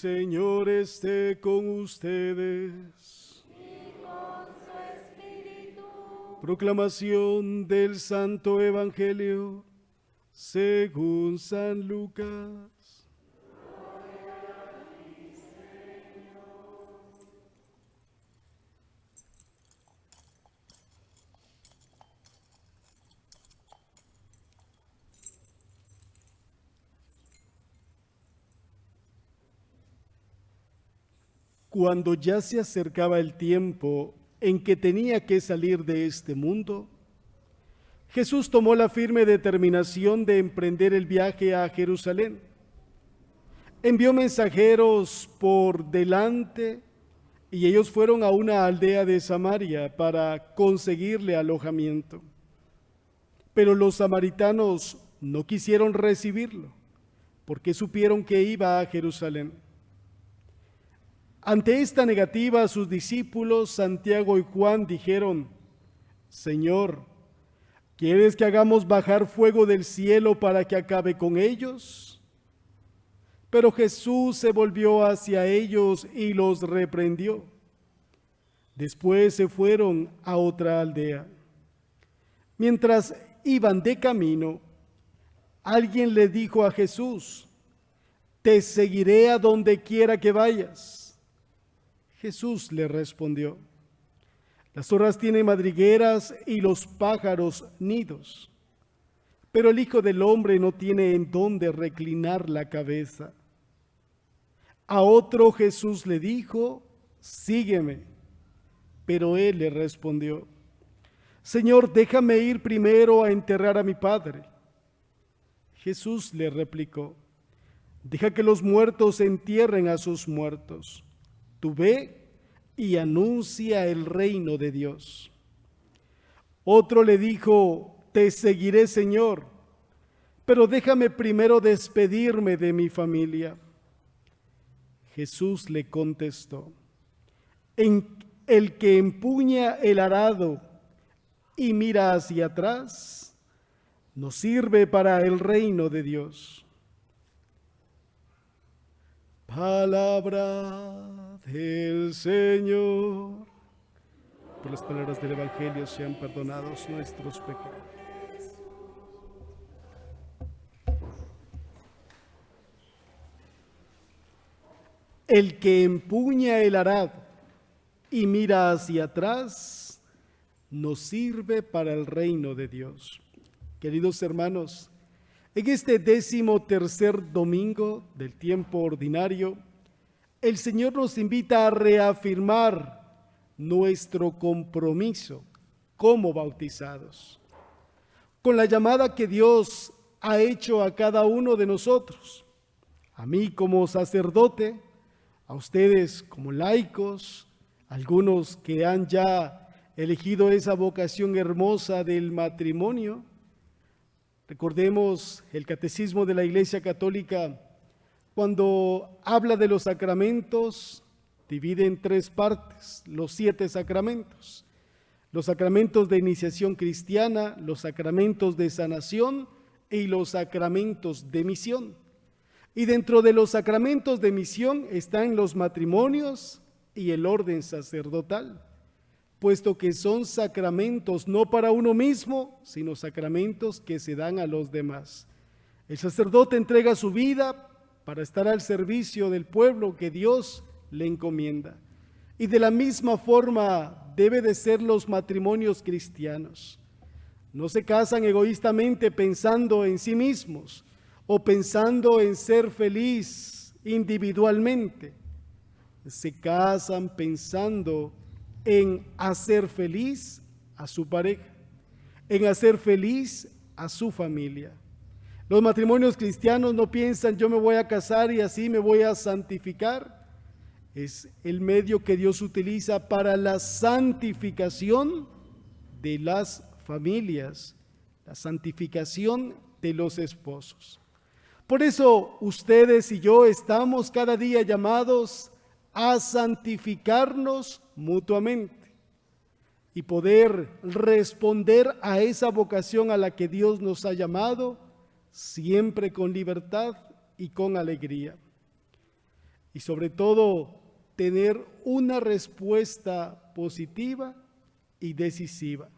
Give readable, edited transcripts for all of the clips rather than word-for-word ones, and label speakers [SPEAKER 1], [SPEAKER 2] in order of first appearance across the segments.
[SPEAKER 1] Señor esté con ustedes.
[SPEAKER 2] Y con su espíritu.
[SPEAKER 1] Proclamación del Santo Evangelio según San Lucas. Cuando ya se acercaba el tiempo en que tenía que salir de este mundo, Jesús tomó la firme determinación de emprender el viaje a Jerusalén. Envió mensajeros por delante y ellos fueron a una aldea de Samaria para conseguirle alojamiento. Pero los samaritanos no quisieron recibirlo porque supieron que iba a Jerusalén. Ante esta negativa, sus discípulos Santiago y Juan dijeron: Señor, ¿quieres que hagamos bajar fuego del cielo para que acabe con ellos? Pero Jesús se volvió hacia ellos y los reprendió. Después se fueron a otra aldea. Mientras iban de camino, alguien le dijo a Jesús: Te seguiré a donde quiera que vayas. Jesús le respondió: Las zorras tienen madrigueras y los pájaros nidos, pero el Hijo del Hombre no tiene en dónde reclinar la cabeza. A otro Jesús le dijo: Sígueme. Pero él le respondió: Señor, déjame ir primero a enterrar a mi padre. Jesús le replicó: Deja que los muertos entierren a sus muertos. Tú ve y anuncia el reino de Dios. Otro le dijo: Te seguiré, Señor, pero déjame primero despedirme de mi familia. Jesús le contestó: El que empuña el arado y mira hacia atrás, no sirve para el reino de Dios. Palabra del Señor. Por las palabras del Evangelio sean perdonados nuestros pecados. El que empuña el arado y mira hacia atrás, no sirve para el reino de Dios. Queridos hermanos, en este 13º domingo del tiempo ordinario, el Señor nos invita a reafirmar nuestro compromiso como bautizados, con la llamada que Dios ha hecho a cada uno de nosotros, a mí como sacerdote, a ustedes como laicos, algunos que han ya elegido esa vocación hermosa del matrimonio. Recordemos el Catecismo de la Iglesia Católica, cuando habla de los sacramentos, divide en 3 partes los 7 sacramentos. Los sacramentos de iniciación cristiana, los sacramentos de sanación y los sacramentos de misión. Y dentro de los sacramentos de misión están los matrimonios y el orden sacerdotal, puesto que son sacramentos no para uno mismo, sino sacramentos que se dan a los demás. El sacerdote entrega su vida para estar al servicio del pueblo que Dios le encomienda. Y de la misma forma debe de ser los matrimonios cristianos. No se casan egoístamente pensando en sí mismos o pensando en ser feliz individualmente. Se casan pensando en hacer feliz a su pareja, en hacer feliz a su familia. Los matrimonios cristianos no piensan: yo me voy a casar y así me voy a santificar. Es el medio que Dios utiliza para la santificación de las familias, la santificación de los esposos. Por eso ustedes y yo estamos cada día llamados a santificarnos mutuamente y poder responder a esa vocación a la que Dios nos ha llamado, siempre con libertad y con alegría. y sobre todo tener una respuesta positiva y decisiva.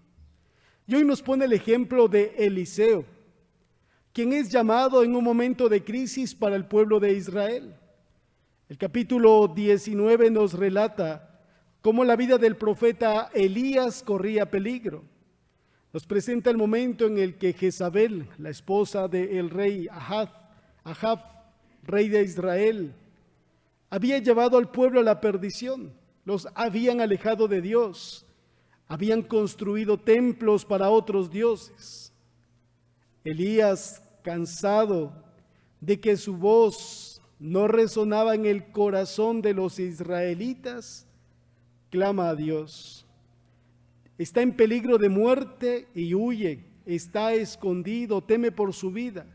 [SPEAKER 1] Y hoy nos pone el ejemplo de Eliseo, quien es llamado en un momento de crisis para el pueblo de Israel. El capítulo 19 nos relata cómo la vida del profeta Elías corría peligro. Nos presenta el momento en el que Jezabel, la esposa del rey Ahab, rey de Israel, había llevado al pueblo a la perdición. Los habían alejado de Dios, habían construido templos para otros dioses. Elías, cansado de que su voz no resonaba en el corazón de los israelitas, clama a Dios. Está en peligro de muerte y huye, está escondido, teme por su vida.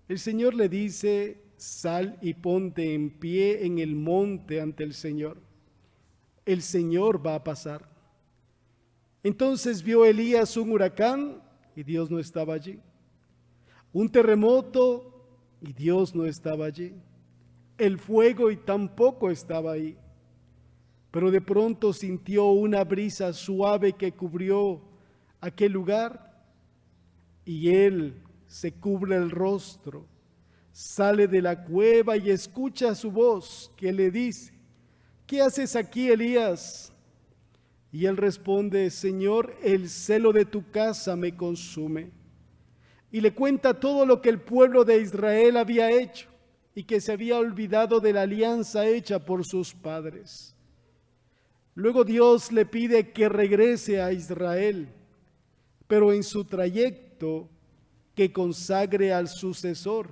[SPEAKER 1] El Señor le dice: sal y ponte en pie en el monte ante el Señor. El Señor va a pasar. Entonces vio Elías un huracán y Dios no estaba allí. Un terremoto y Dios no estaba allí. El fuego y tampoco estaba ahí. Pero de pronto sintió una brisa suave que cubrió aquel lugar y él se cubre el rostro, sale de la cueva y escucha su voz que le dice: ¿qué haces aquí, Elías? Y él responde: Señor, el celo de tu casa me consume. Y le cuenta todo lo que el pueblo de Israel había hecho y que se había olvidado de la alianza hecha por sus padres. Luego Dios le pide que regrese a Israel, pero en su trayecto que consagre al sucesor,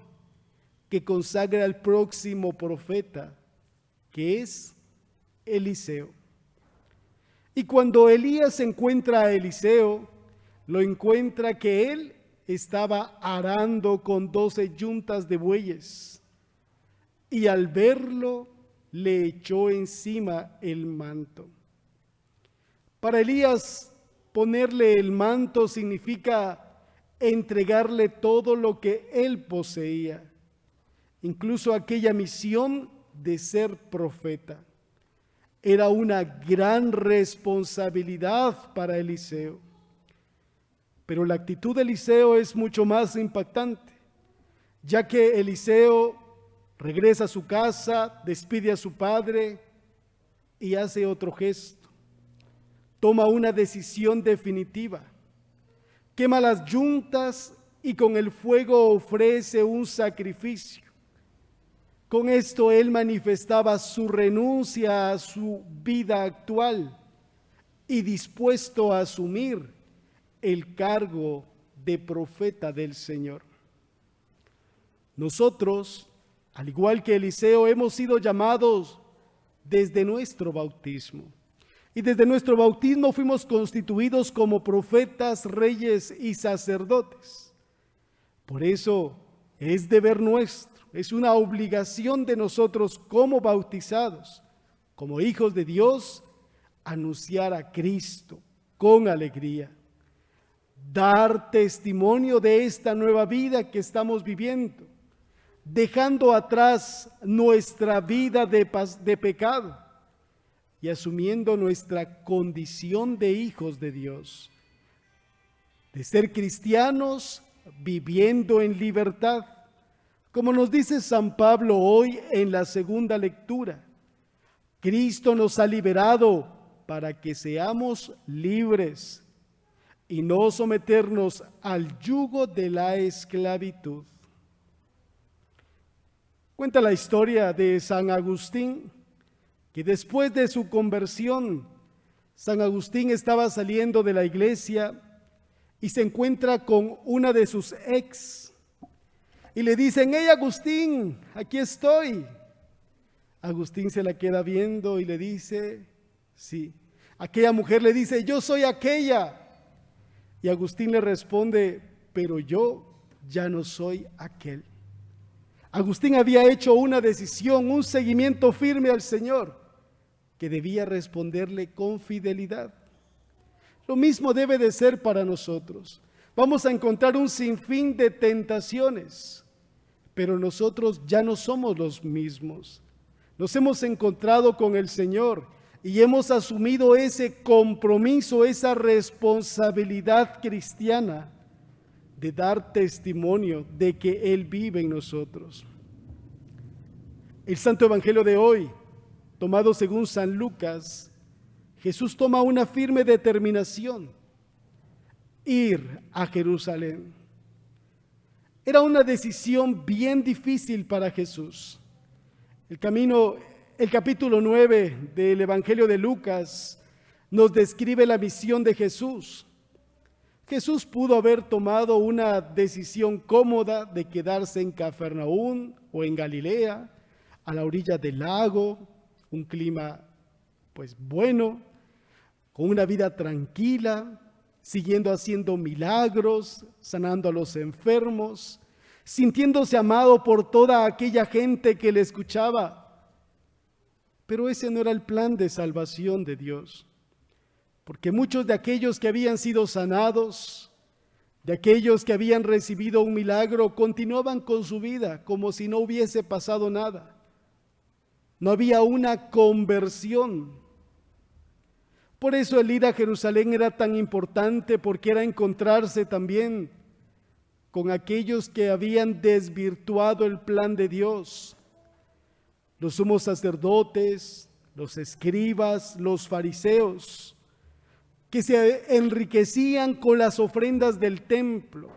[SPEAKER 1] que consagre al próximo profeta, que es Eliseo. Y cuando Elías encuentra a Eliseo, lo encuentra que él estaba arando con 12 yuntas de bueyes, y al verlo le echó encima el manto. Para Elías, ponerle el manto significa entregarle todo lo que él poseía, incluso aquella misión de ser profeta. Era una gran responsabilidad para Eliseo. Pero la actitud de Eliseo es mucho más impactante, ya que Eliseo regresa a su casa, despide a su padre y hace otro gesto. Toma una decisión definitiva. Quema las yuntas y con el fuego ofrece un sacrificio. Con esto él manifestaba su renuncia a su vida actual y dispuesto a asumir el cargo de profeta del Señor. Nosotros, al igual que Eliseo, hemos sido llamados desde nuestro bautismo. Y desde nuestro bautismo fuimos constituidos como profetas, reyes y sacerdotes. Por eso es deber nuestro, es una obligación de nosotros como bautizados, como hijos de Dios, anunciar a Cristo con alegría. Dar testimonio de esta nueva vida que estamos viviendo, dejando atrás nuestra vida de pecado y asumiendo nuestra condición de hijos de Dios, de ser cristianos viviendo en libertad, como nos dice San Pablo hoy en la segunda lectura. Cristo nos ha liberado para que seamos libres y no someternos al yugo de la esclavitud. Cuenta la historia de San Agustín, que después de su conversión, San Agustín estaba saliendo de la iglesia y se encuentra con una de sus ex. Y le dicen: hey Agustín, aquí estoy. Agustín se la queda viendo y le dice: sí. Aquella mujer le dice: yo soy aquella. Y Agustín le responde: pero yo ya no soy aquel. Agustín había hecho una decisión, un seguimiento firme al Señor, que debía responderle con fidelidad. Lo mismo debe de ser para nosotros. Vamos a encontrar un sinfín de tentaciones, pero nosotros ya no somos los mismos. Nos hemos encontrado con el Señor y hemos asumido ese compromiso, esa responsabilidad cristiana de dar testimonio de que Él vive en nosotros. El Santo Evangelio de hoy, tomado según San Lucas, Jesús toma una firme determinación: ir a Jerusalén. Era una decisión bien difícil para Jesús. El capítulo 9 del Evangelio de Lucas nos describe la misión de Jesús. Jesús pudo haber tomado una decisión cómoda de quedarse en Cafarnaúm o en Galilea, a la orilla del lago, un clima pues bueno, con una vida tranquila, siguiendo haciendo milagros, sanando a los enfermos, sintiéndose amado por toda aquella gente que le escuchaba. Pero ese no era el plan de salvación de Dios, porque muchos de aquellos que habían sido sanados, de aquellos que habían recibido un milagro, continuaban con su vida como si no hubiese pasado nada. No había una conversión. Por eso el ir a Jerusalén era tan importante, porque era encontrarse también con aquellos que habían desvirtuado el plan de Dios. Los sumos sacerdotes, los escribas, los fariseos, que se enriquecían con las ofrendas del templo.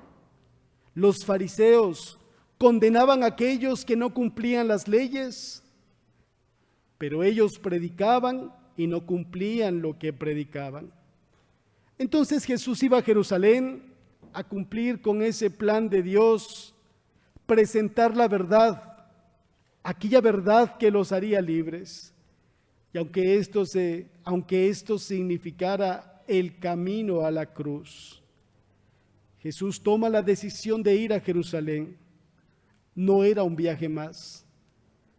[SPEAKER 1] Los fariseos condenaban a aquellos que no cumplían las leyes, pero ellos predicaban y no cumplían lo que predicaban. Entonces Jesús iba a Jerusalén a cumplir con ese plan de Dios, presentar la verdad, aquella verdad que los haría libres. Y aunque esto significara el camino a la cruz, Jesús toma la decisión de ir a Jerusalén. No era un viaje más.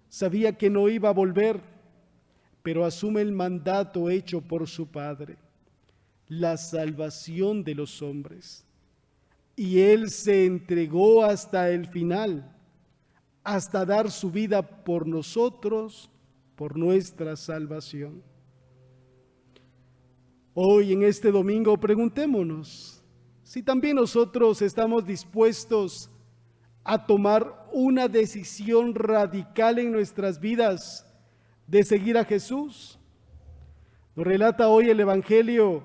[SPEAKER 1] Sabía que no iba a volver, pero asume el mandato hecho por su Padre, la salvación de los hombres. Y Él se entregó hasta el final, hasta dar su vida por nosotros, por nuestra salvación. Hoy en este domingo preguntémonos si también nosotros estamos dispuestos a tomar una decisión radical en nuestras vidas de seguir a Jesús. Nos relata hoy el Evangelio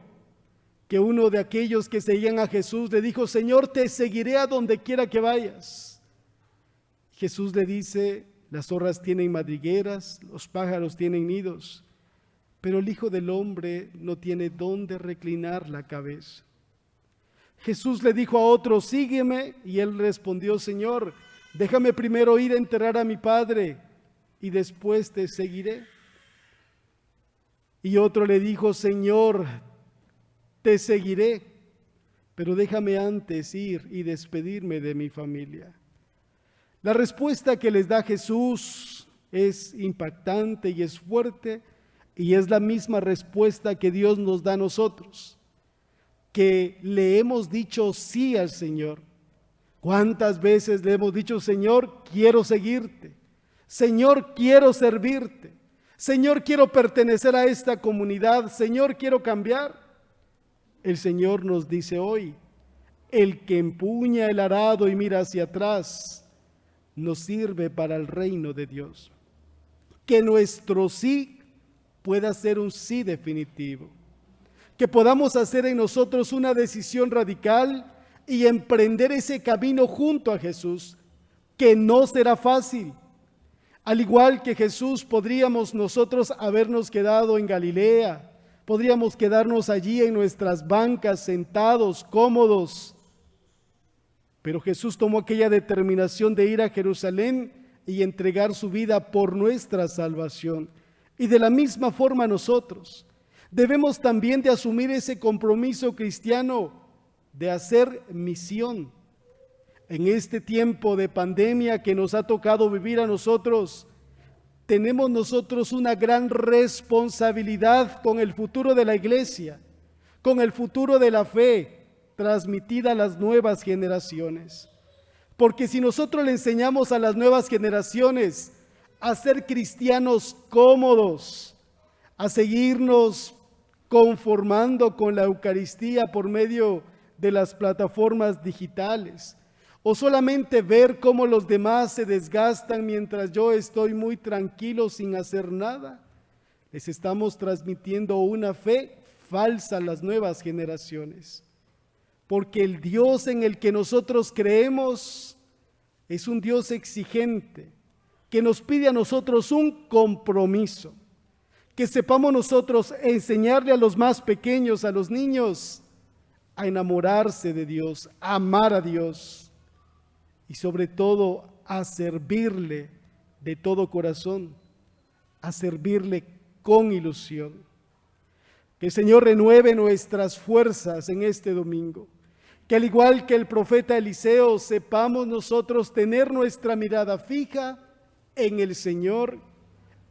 [SPEAKER 1] que uno de aquellos que seguían a Jesús le dijo: Señor, te seguiré a donde quiera que vayas. Jesús le dice: las zorras tienen madrigueras, los pájaros tienen nidos, pero el Hijo del Hombre no tiene dónde reclinar la cabeza. Jesús le dijo a otro: sígueme, y él respondió: Señor, déjame primero ir a enterrar a mi padre y después te seguiré. Y otro le dijo: Señor, te seguiré, pero déjame antes ir y despedirme de mi familia. La respuesta que les da Jesús es impactante y es fuerte, y es la misma respuesta que Dios nos da a nosotros, que le hemos dicho sí al Señor. ¿Cuántas veces le hemos dicho: Señor, quiero seguirte? Señor, quiero servirte. Señor, quiero pertenecer a esta comunidad. Señor, quiero cambiar. El Señor nos dice hoy: el que empuña el arado y mira hacia atrás no sirve para el reino de Dios. Que nuestro sí pueda ser un sí definitivo. Que podamos hacer en nosotros una decisión radical y emprender ese camino junto a Jesús, que no será fácil. Al igual que Jesús, podríamos nosotros habernos quedado en Galilea, podríamos quedarnos allí en nuestras bancas, sentados, cómodos. Pero Jesús tomó aquella determinación de ir a Jerusalén y entregar su vida por nuestra salvación. Y de la misma forma nosotros debemos también de asumir ese compromiso cristiano de hacer misión. En este tiempo de pandemia que nos ha tocado vivir a nosotros, tenemos nosotros una gran responsabilidad con el futuro de la iglesia, con el futuro de la fe transmitida a las nuevas generaciones. Porque si nosotros le enseñamos a las nuevas generaciones a ser cristianos cómodos, a seguirnos conformando con la Eucaristía por medio de las plataformas digitales, o solamente ver cómo los demás se desgastan mientras yo estoy muy tranquilo sin hacer nada, les estamos transmitiendo una fe falsa a las nuevas generaciones. Porque el Dios en el que nosotros creemos es un Dios exigente, que nos pide a nosotros un compromiso, que sepamos nosotros enseñarle a los más pequeños, a los niños, a enamorarse de Dios, a amar a Dios y sobre todo a servirle de todo corazón, a servirle con ilusión. Que el Señor renueve nuestras fuerzas en este domingo. Que al igual que el profeta Eliseo, sepamos nosotros tener nuestra mirada fija en el Señor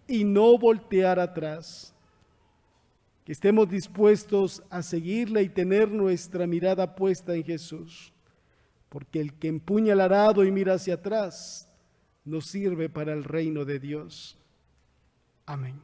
[SPEAKER 1] y no voltear atrás. Que estemos dispuestos a seguirle y tener nuestra mirada puesta en Jesús. Porque el que empuña el arado y mira hacia atrás, no sirve para el reino de Dios. Amén.